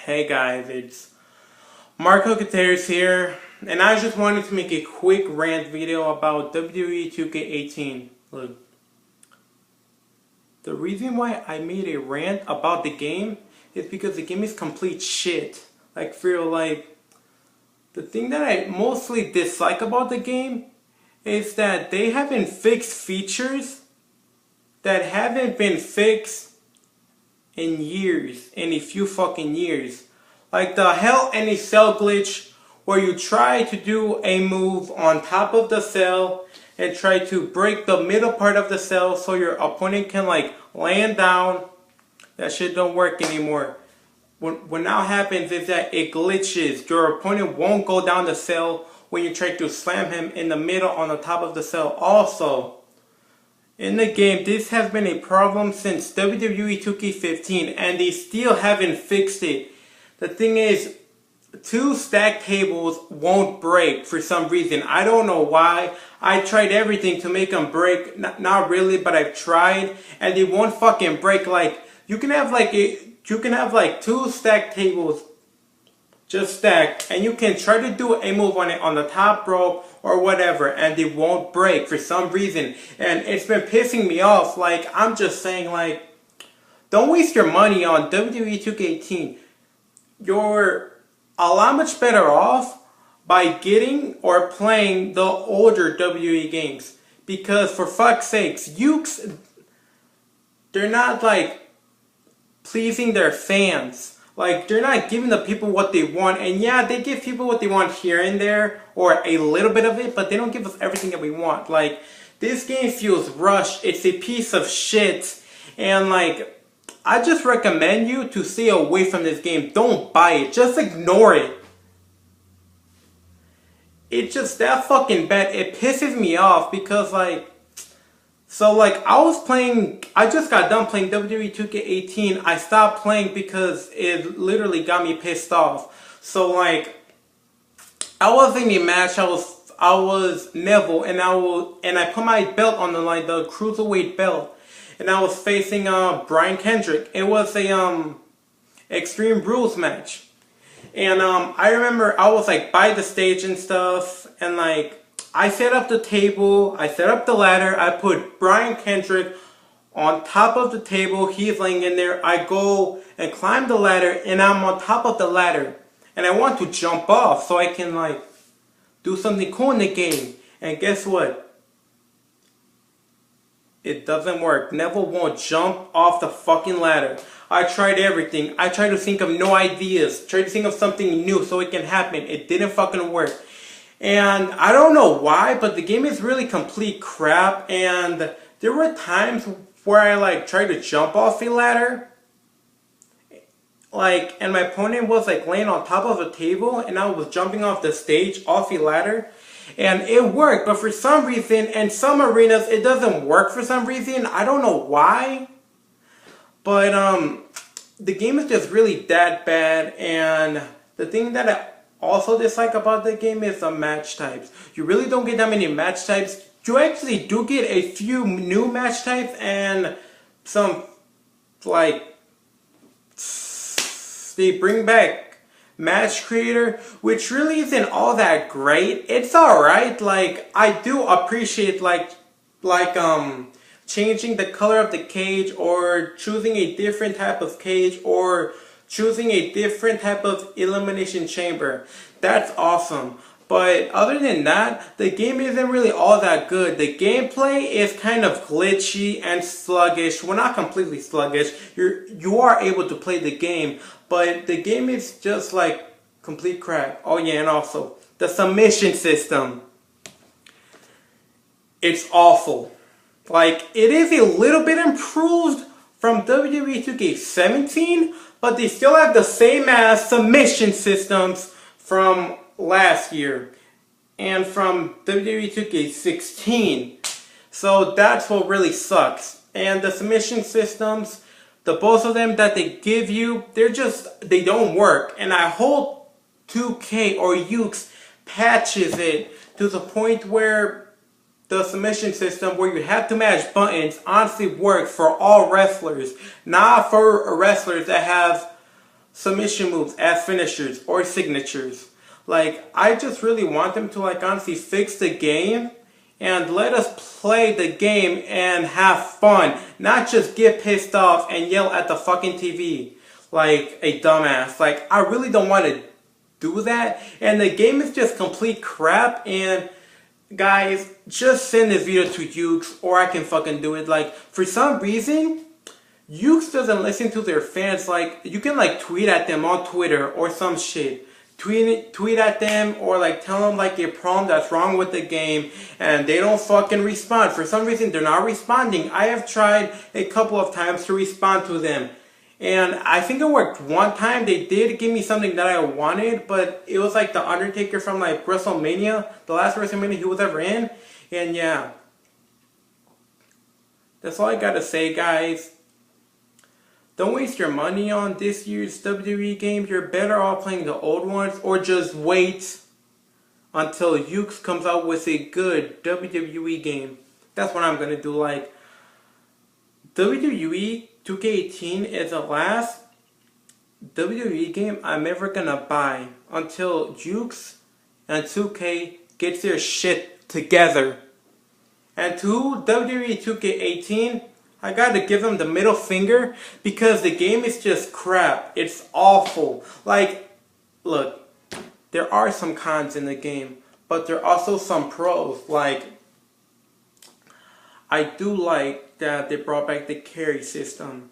Hey guys, it's Marco Cateris here, and I just wanted to make a quick rant video about WWE 2K18. Look, the reason why I made a rant about the game is because the game is complete shit. The thing that I mostly dislike about the game is that they haven't fixed features that haven't been fixed in years, in a few fucking years. Like the Hell in a Cell glitch where you try to do a move on top of the cell and try to break the middle part of the cell so your opponent can land down. That shit don't work anymore. What now happens is that it glitches. Your opponent won't go down the cell when you try to slam him in the middle on the top of the cell. Also, in the game, this has been a problem since WWE 2K15 and they still haven't fixed it. The thing is, two stacked tables won't break for some reason. I don't know why. I tried everything to make them break. Not really, but I've tried and they won't fucking break. You can have two stacked tables just stacked, and you can try to do a move on it on the top rope or whatever, and they won't break for some reason. And it's been pissing me off. I'm just saying, don't waste your money on WWE 2K18. You're a lot much better off by getting or playing the older WWE games. Because for fuck's sakes, Ukes, they're not pleasing their fans. They're not giving the people what they want. And yeah, they give people what they want here and there, or a little bit of it, but they don't give us everything that we want. This game feels rushed. It's a piece of shit. And I just recommend you to stay away from this game. Don't buy it. Just ignore it. It's just that fucking bad. It pisses me off because I just got done playing WWE 2K18. I stopped playing because it literally got me pissed off. So I was in a match. I was Neville, and I put my belt on the line, the cruiserweight belt, and I was facing Brian Kendrick. It was a Extreme Rules match, and I remember I was by the stage and stuff, and I set up the table, I set up the ladder, I put Brian Kendrick on top of the table, he's laying in there, I go and climb the ladder, and I'm on top of the ladder, and I want to jump off so I can do something cool in the game, and guess what? It doesn't work. Neville won't jump off the fucking ladder. I tried everything. I tried to think of new ideas, tried to think of something new so it can happen. It didn't fucking work. And I don't know why, but the game is really complete crap. And there were times where I tried to jump off a ladder. And my opponent was laying on top of a table, and I was jumping off the stage off a ladder. And it worked, but for some reason, in some arenas, it doesn't work for some reason. I don't know why. But the game is just really that bad. And the thing that I also dislike about the game is the match types. You really don't get that many match types. You actually do get a few new match types and some they bring back Match Creator, which really isn't all that great. It's alright. I do appreciate changing the color of the cage, or choosing a different type of cage, or choosing a different type of elimination chamber. That's awesome. But other than that, the game isn't really all that good. The gameplay is kind of glitchy and sluggish. Well, not completely sluggish. You are able to play the game, but the game is just complete crap. Oh yeah, and also the submission system. It's awful. It is a little bit improved from WWE 2K17, but they still have the same as submission systems from last year and from WWE 2K16. So that's what really sucks. And the submission systems, the both of them that they give you, they don't work. And I hope 2K or Ukes patches it to the point where the submission system where you have to match buttons honestly works for all wrestlers, not for wrestlers that have submission moves as finishers or signatures. Like, I just really want them to, like, honestly fix the game and let us play the game and have fun. Not just get pissed off and yell at the fucking TV like a dumbass. Like, I really don't want to do that. And the game is just complete crap. And guys, just send this video to Ukes or I can fucking do it. Like, for some reason, Ukes doesn't listen to their fans. Like, you can like tweet at them on Twitter or some shit. Tweet at them or like tell them like a problem that's wrong with the game and they don't fucking respond. For some reason they're not responding. I have tried a couple of times to respond to them. And I think it worked one time. They did give me something that I wanted, but it was like the Undertaker from like WrestleMania, the last WrestleMania he was ever in. And yeah, that's all I gotta say, guys. Don't waste your money on this year's WWE games. You're better off playing the old ones or just wait until Ukes comes out with a good WWE game. That's what I'm gonna do. Like, WWE 2K18 is the last WWE game I'm ever gonna buy until Ukes and 2K gets their shit together. And to WWE 2K18, I gotta give them the middle finger because the game is just crap. It's awful. Like, look, there are some cons in the game, but there are also some pros. Like, I do like that they brought back the carry system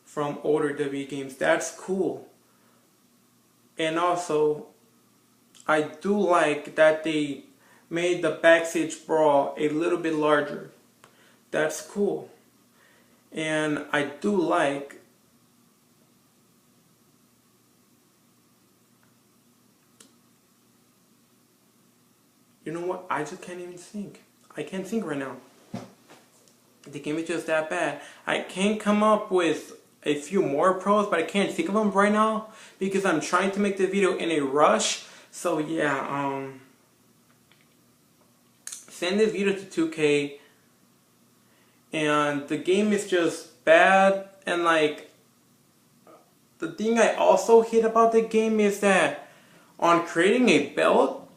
from older WWE games. That's cool. And also, I do like that they made the backstage brawl a little bit larger. That's cool. And I do like you know what? I just can't even think. I can't think right now. The game is just that bad. I can't come up with a few more pros, but I can't think of them right now because I'm trying to make the video in a rush. So yeah, send this video to 2K. And the game is just bad. And like, the thing I also hate about the game is that on creating a belt,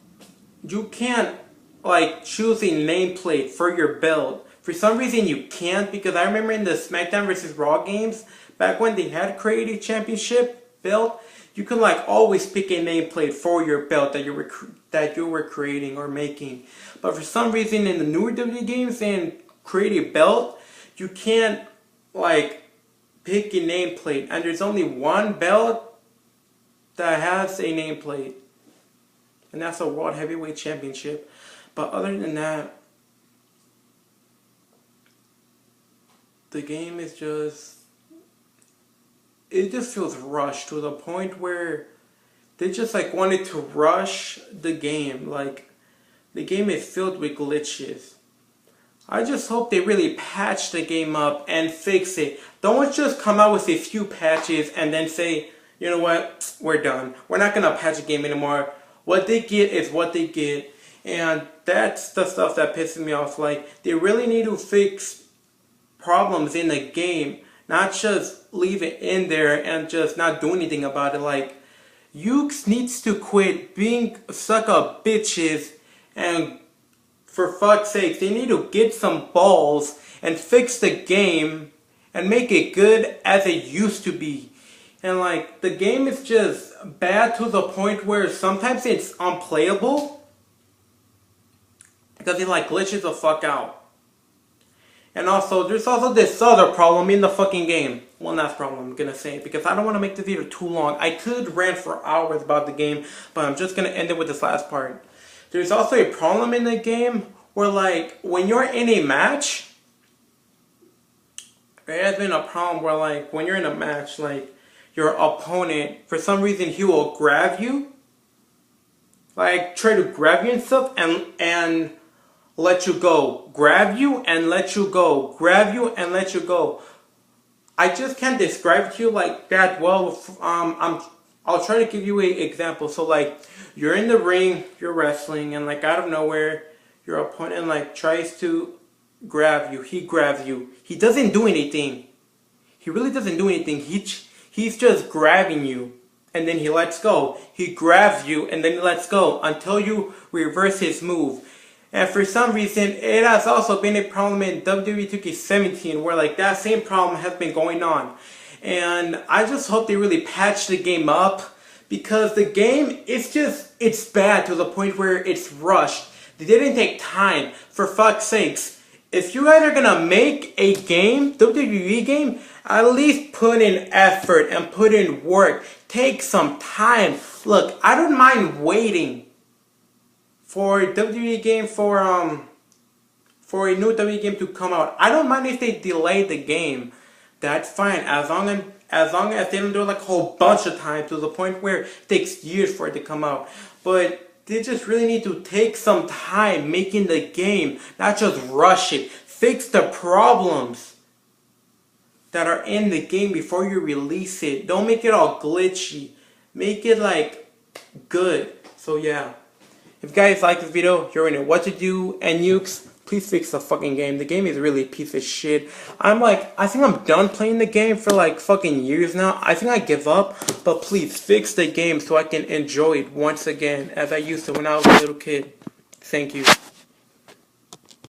you can't like choose a nameplate for your belt. For some reason you can't, because I remember in the SmackDown vs. Raw games, back when they had created a championship belt, you could like always pick a nameplate for your belt that you were creating or making. But for some reason in the newer WWE games and create a belt, you can't like pick a nameplate, and there's only one belt that has a nameplate, and that's a World Heavyweight Championship. But other than that, the game is just, it just feels rushed to the point where they just like wanted to rush the game. Like, the game is filled with glitches. I just hope they really patch the game up and fix it. Don't just come out with a few patches and then say, you know what, we're done. We're not going to patch the game anymore. What they get is what they get. And that's the stuff that pisses me off. Like, they really need to fix problems in the game, not just leave it in there and just not do anything about it. Like, Ukes needs to quit being suck-up bitches, and for fuck's sake, they need to get some balls and fix the game and make it good as it used to be. And like, the game is just bad to the point where sometimes it's unplayable because it like glitches the fuck out. And also, there's also this other problem in the fucking game. One last problem I'm gonna say, because I don't want to make the video too long. I could rant for hours about the game, but I'm just gonna end it with this last part. There's also a problem in the game where, like, when you're in a match, there has been a problem where, like, when you're in a match, like, your opponent, for some reason, he will grab you, like, try to grab you and stuff, and let you go. Grab you and let you go. Grab you and let you go. I just can't describe to you like that well. I'll try to give you an example. So like, you're in the ring, you're wrestling, and like out of nowhere, your opponent like tries to grab you. He grabs you. He doesn't do anything. He really doesn't do anything. He's just grabbing you. and then he lets go. He grabs you and then he lets go until you reverse his move. And for some reason, it has also been a problem in WWE 2K17 where like that same problem has been going on. And I just hope they really patch the game up, because the game, it's bad to the point where it's rushed. They didn't take time, for fuck's sakes. If you guys are gonna make a game, WWE game, at least put in effort and put in work. Take some time. Look, I don't mind waiting for a WWE game for a new WWE game to come out. I don't mind if they delay the game. That's fine, as long as they don't do it like a whole bunch of times to the point where it takes years for it to come out. But they just really need to take some time making the game, not just rush it. Fix the problems that are in the game before you release it. Don't make it all glitchy. Make it like good. So yeah. If you guys like this video, you already know what to do. And nukes, please fix the fucking game. The game is really a piece of shit. I think I'm done playing the game for like fucking years now. I think I give up. But please fix the game so I can enjoy it once again as I used to when I was a little kid. Thank you.